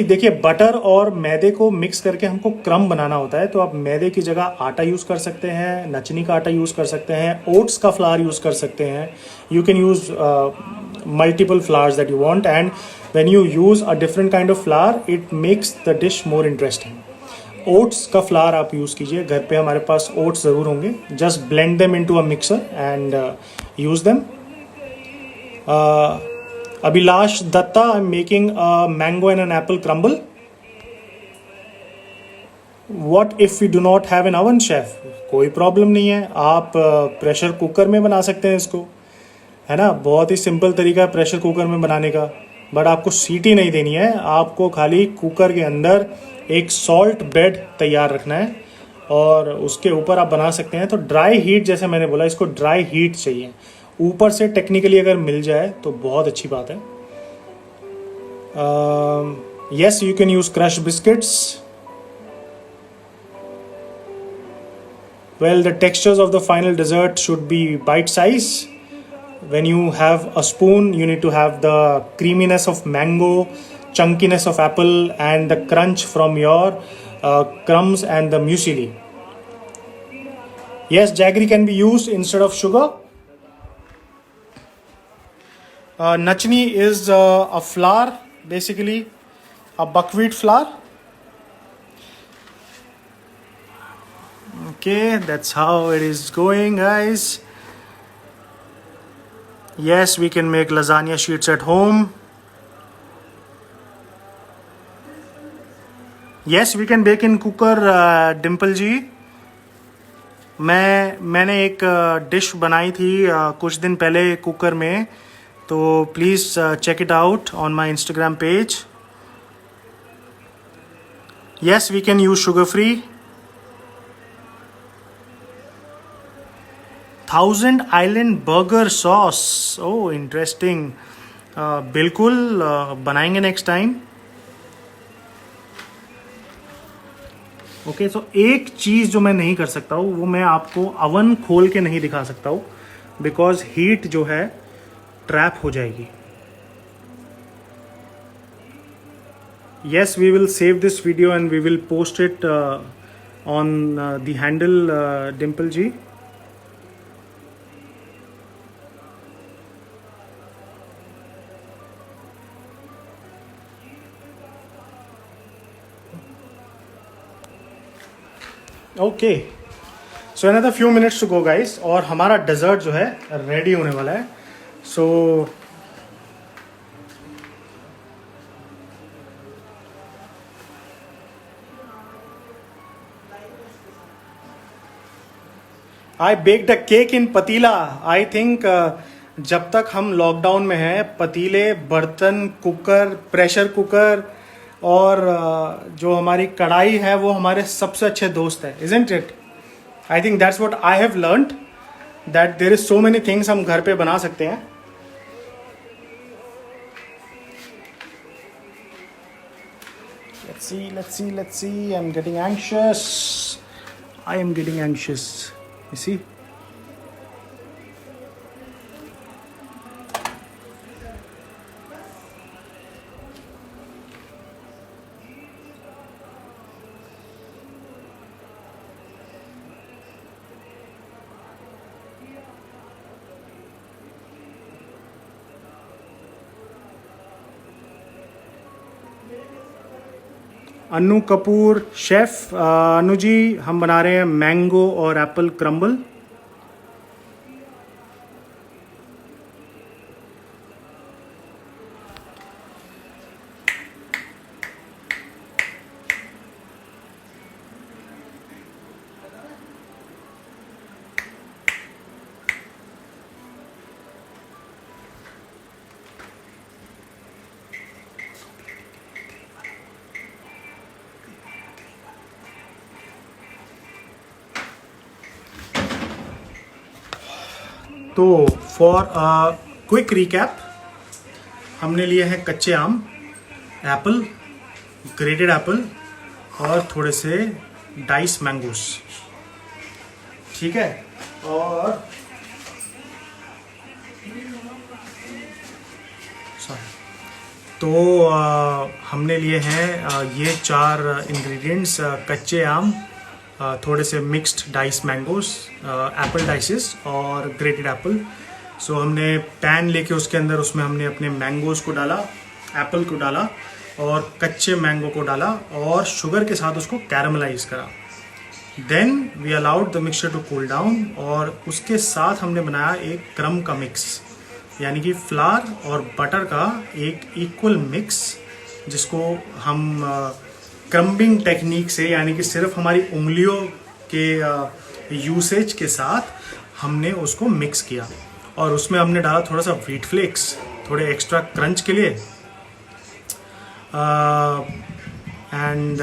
देखिए, बटर और मैदे को मिक्स करके हमको क्रम बनाना होता है, तो आप मैदे की जगह आटा यूज़ कर सकते हैं, नचनी का आटा यूज़ कर सकते हैं, ओट्स का फ्लावर यूज़ कर सकते हैं. You can use multiple flowers that you want, and when you use a different kind of flour, it makes the dish more interesting. Oats का फ्लावर आप यूज़ कीजिए. घर पे हमारे पास ओट्स ज़रूर होंगे. Just blend them into a mixer and use them. Abhilash Datta, I am making a mango and an apple crumble. What if we do not have an oven chef? कोई प्रॉब्लम नहीं है, आप प्रेशर कुकर में बना सकते हैं इसको, है ना. बहुत ही सिंपल तरीका है प्रेशर कुकर में बनाने का. बट आपको सीटी नहीं देनी है, आपको खाली कुकर के अंदर एक सॉल्ट बेड तैयार रखना है और उसके ऊपर आप बना सकते हैं. तो ड्राई हीट, जैसे मैंने बोला, इसको ड्राई हीट चाहिए. ऊपर से टेक्निकली अगर मिल जाए तो बहुत अच्छी बात है. Yes, you can use crush biscuits. Well, the textures of the final dessert should be bite size. when you have a spoon, you need to have the creaminess of mango, chunkiness of apple, and the crunch from your crumbs and the muesli. Yes, jaggery can be used instead of sugar. Nachni is a flour, basically a buckwheat flour. Okay, that's how it is going, guys. Yes, we can make lasagna sheets at home. Yes, we can bake in cooker, Dimple ji. मैंने एक dish बनाई थी कुछ दिन पहले cooker में, तो please check it out on my Instagram page. Yes, we can use sugar free. 1000 Island burger sauce. Oh, interesting. बिल्कुल बनाएंगे नेक्स्ट टाइम. ओके, सो एक चीज़ जो मैं नहीं कर सकता हूँ वो मैं आपको अवन खोल के नहीं दिखा सकता हूँ, बिकॉज हीट जो है ट्रैप हो जाएगी. Yes, we will save this video and we will post it on the handle Dimple ji. Okay, so another few minutes to go, guys, और हमारा डेजर्ट जो है रेडी होने वाला है. So I baked a cake in पतीला. I think जब तक हम लॉकडाउन में हैं, पतीले, बर्तन, कुकर, प्रेशर कुकर और जो हमारी कढ़ाई है वो हमारे सबसे अच्छे दोस्त है, isn't it? I think that's what I have learned, that there is so many things हम घर पे बना सकते हैं. Let's see. I'm getting anxious. I am getting anxious. You see? Anu Kapoor chef. Anu ji, हम बना रहे हैं मैंगो और एप्पल क्रम्बल. तो फॉर क्विक रिकैप, हमने लिए हैं कच्चे आम, एप्पल, ग्रेटेड एप्पल और थोड़े से डाइस मैंगोस. ठीक है, और तो हमने लिए हैं ये 4 इंग्रेडिएंट्स: कच्चे आम, थोड़े से mixed dice mangoes, Apple dices और ग्रेटेड एप्पल. सो हमने पैन लेके उसके अंदर उसमें हमने अपने मैंगोस को डाला, एप्पल को डाला और कच्चे मैंगो को डाला और शुगर के साथ उसको कैरमलाइज करा. Then we allowed the mixture to cool down और उसके साथ हमने बनाया एक क्रम का मिक्स, यानी कि फ्लावर और बटर का एक इक्वल मिक्स, जिसको हम क्रम्बिंग टेक्निक से, यानी कि सिर्फ हमारी उंगलियों के यूसेज के साथ हमने उसको मिक्स किया. और उसमें हमने डाला थोड़ा सा व्हीट फ्लेक्स, थोड़े एक्स्ट्रा क्रंच के लिए. एंड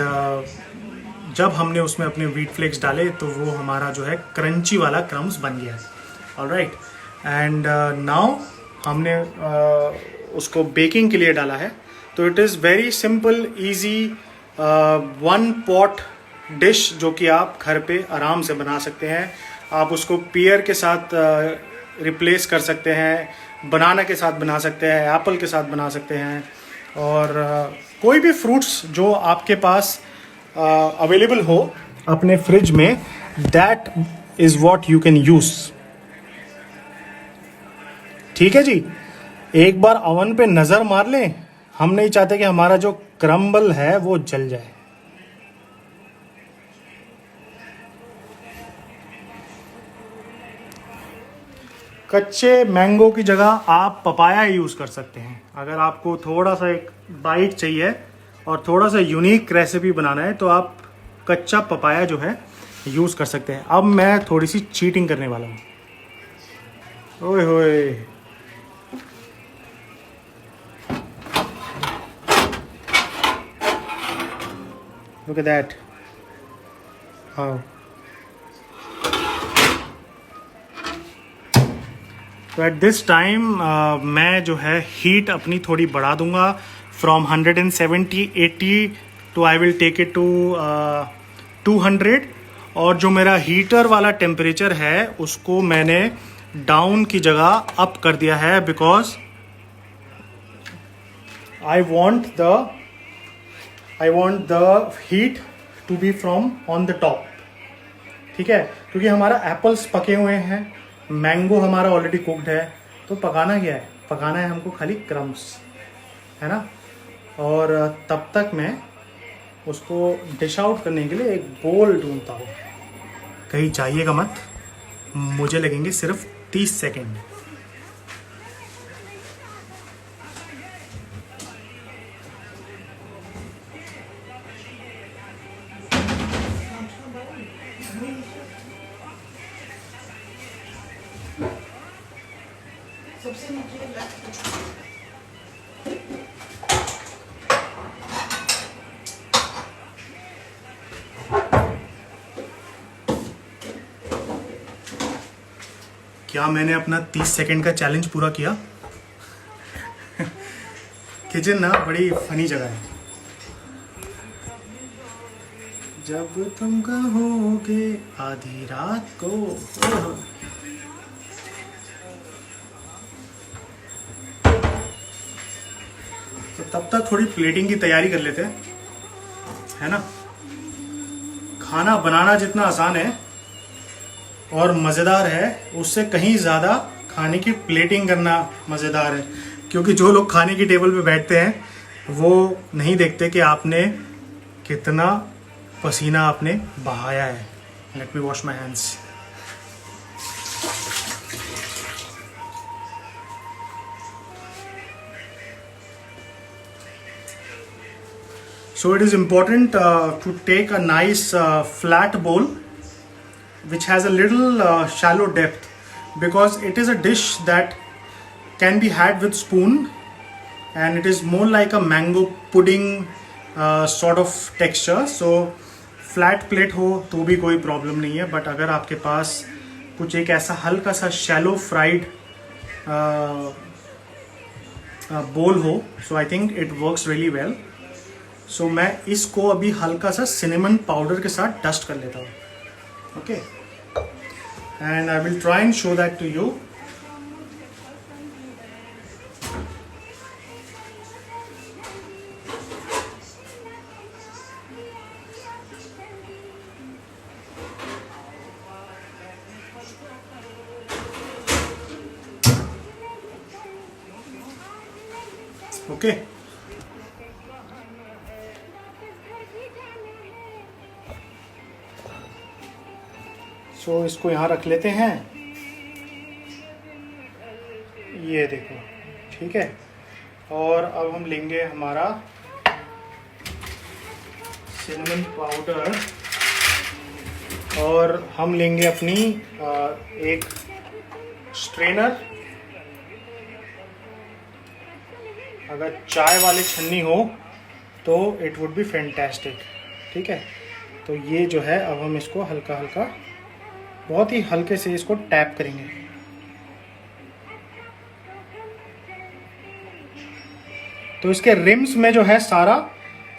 जब हमने उसमें अपने व्हीट फ्लेक्स डाले तो वो हमारा जो है क्रंची वाला क्रम्स बन गया है. ऑलराइट, एंड नाउ हमने उसको बेकिंग के लिए डाला है. तो it is very simple, easy, 1 pot dish जो कि आप घर पे आराम से बना सकते हैं. आप उसको पियर के साथ रिप्लेस कर सकते हैं, बनाना के साथ बना सकते हैं, एप्पल के साथ बना सकते हैं, और कोई भी फ्रूट्स जो आपके पास अवेलेबल हो अपने फ्रिज में, that is what you can use. ठीक है जी, एक बार अवन पे नज़र मार लें, हम नहीं चाहते कि हमारा जो क्रम्बल है वो जल जाए। कच्चे मैंगो की जगह आप पपाया यूज़ कर सकते हैं। अगर आपको थोड़ा सा एक बाइट चाहिए और थोड़ा सा यूनिक रेसिपी बनाना है तो आप कच्चा पपाया जो है यूज़ कर सकते हैं। अब मैं थोड़ी सी चीटिंग करने वाला हूँ। ओए होए, लुक एट दैट, हाउ। तो एट दिस टाइम मैं जो है हीट अपनी थोड़ी बढ़ा दूंगा from 170 80 to I will take it to 200। और जो मेरा हीटर वाला टेम्परेचर है उसको मैंने डाउन की जगह अप कर दिया है, because I want the heat to be from on the top. ठीक है, क्योंकि हमारा एप्पल्स पके हुए हैं, मैंगो हमारा ऑलरेडी कुक्ड है, तो पकाना क्या है, पकाना है हमको खाली क्रम्स, है ना। और तब तक मैं उसको डिश आउट करने के लिए एक बोल ढूंढता हूँ। कहीं जाइएगा मत, मुझे लगेंगे सिर्फ 30 सेकेंड। क्या मैंने अपना 30 सेकेंड का चैलेंज पूरा किया? किचन ना बड़ी फनी जगह है। जब तुम कहोगे आधी रात को, तो तब तक थोड़ी प्लेटिंग की तैयारी कर लेते हैं, है ना। खाना बनाना जितना आसान है और मज़ेदार है, उससे कहीं ज़्यादा खाने की प्लेटिंग करना मज़ेदार है। क्योंकि जो लोग खाने की टेबल पे बैठते हैं वो नहीं देखते कि आपने कितना पसीना आपने बहाया है। Let me wash my hands. So it is important to take a nice flat bowl which has a little shallow depth, because it is a dish that can be had with spoon and it is more like a mango pudding sort of texture. So flat plate हो तो भी कोई problem नहीं है, but अगर आपके पास कुछ एक ऐसा हल्का सा शैलो फ्राइड बोल हो, so I think it works really well. सो मैं इसको अभी हल्का सा सिनेमन पाउडर के साथ डस्ट कर लेता हूँ, okay. And I will try and show that to you. Okay, so इसको यहाँ रख लेते हैं, ये देखो, ठीक है। और अब हम लेंगे हमारा सिनेमन पाउडर और हम लेंगे अपनी एक स्ट्रेनर। अगर चाय वाली छन्नी हो तो इट वुड बी फैंटास्टिक, ठीक है। तो ये जो है, अब हम इसको हल्का हल्का, बहुत ही हल्के से इसको टैप करेंगे। तो इसके रिम्स में जो है सारा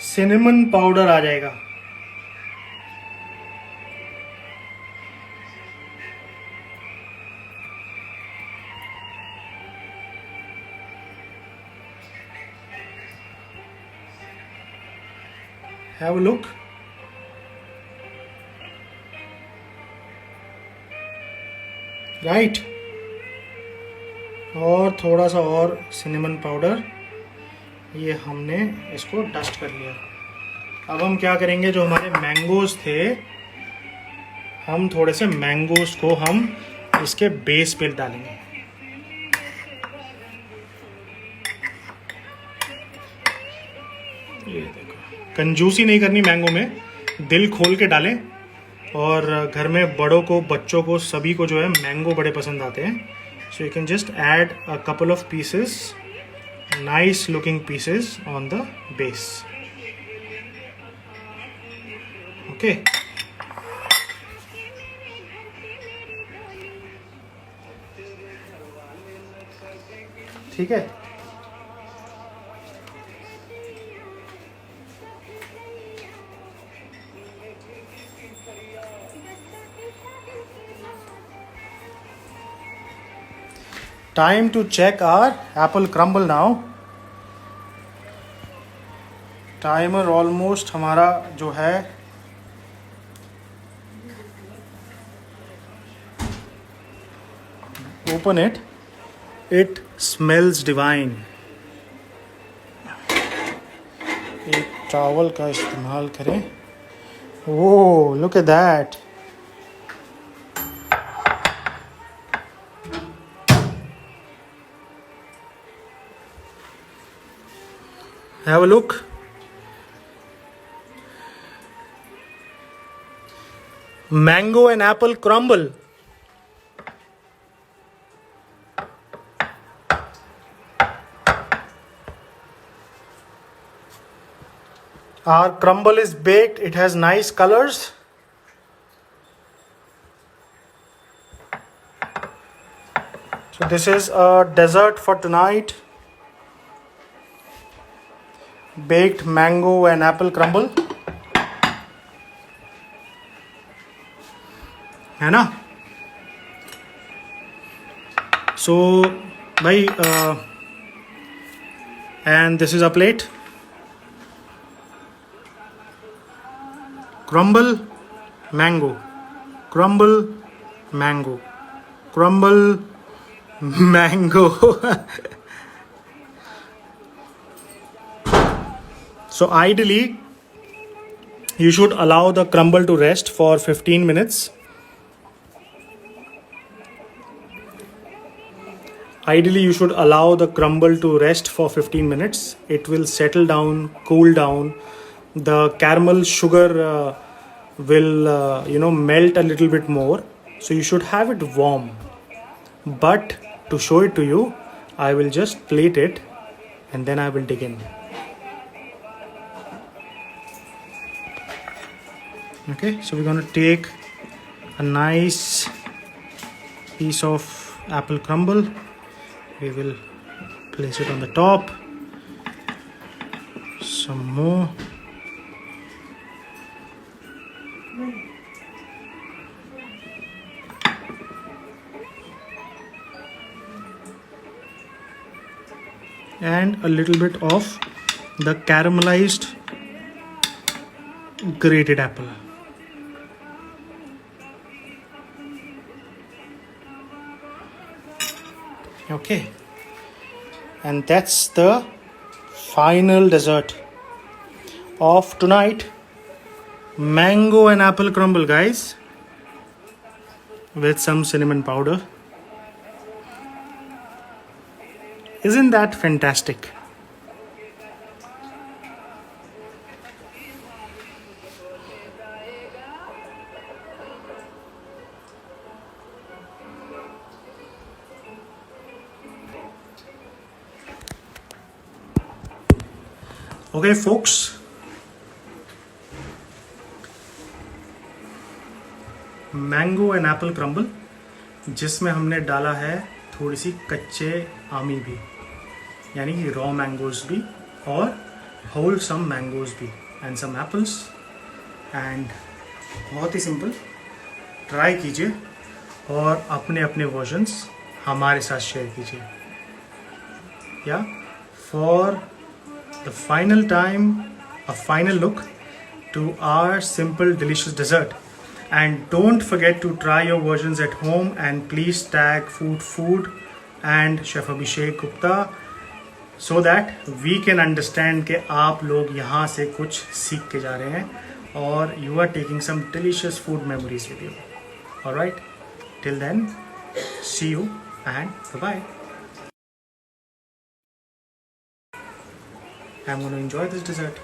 सिनेमन पाउडर आ जाएगा। Have a look. राइट, और थोड़ा सा और सिनेमन पाउडर, ये हमने इसको डस्ट कर लिया। अब हम क्या करेंगे, जो हमारे मैंगोज थे, हम थोड़े से मैंगोज को हम इसके बेस पे डालेंगे। ये देखो, कंजूसी नहीं करनी मैंगो में, दिल खोल के डालें। और घर में बड़ों को, बच्चों को, सभी को जो है मैंगो बड़े पसंद आते हैं। So you can just add a couple of pieces, nice looking pieces on the base. Okay, ठीक है। Time to check our apple crumble now. Timer almost हमारा जो है open it, it smells divine. एक टॉवल का इस्तेमाल करें। Oh, look at that. Have a look. Mango and apple crumble. Our crumble is baked. It has nice colors. So this is a dessert for tonight. Baked mango and apple crumble. है ना? So, भाई, and this is a plate. Crumble, mango, crumble, mango, crumble, mango. So ideally, you should allow the crumble to rest for 15 minutes. Ideally, you should allow the crumble to rest for 15 minutes. It will settle down, cool down. The caramel sugar will melt a little bit more, so you should have it warm. But to show it to you, I will just plate it and then I will dig in. Okay, so we're going to take a nice piece of apple crumble. We will place it on the top. Some more. And a little bit of the caramelized grated apple. Okay, and that's the final dessert of tonight. Mango and apple crumble, guys, with some cinnamon powder. Isn't that fantastic? Okay, folks. Mango and apple crumble, जिसमें हमने डाला है थोड़ी सी कच्चे आमी भी, यानी कि रॉ मैंगोज भी और होल सम मैंगोज भी, एंड सम एप्पल्स। एंड बहुत ही सिंपल, ट्राई कीजिए और अपने अपने वर्जन्स हमारे साथ शेयर कीजिए। या for the final time, a final look, to our simple delicious dessert. And don't forget to try your versions at home, and please tag food and Chef Abhishek Gupta so that we can understand कि आप लोग यहाँ से कुछ सीख के जा रहे हैं और you are taking some delicious food memories with you. Alright, till then, see you and bye-bye. I'm going to enjoy this dessert.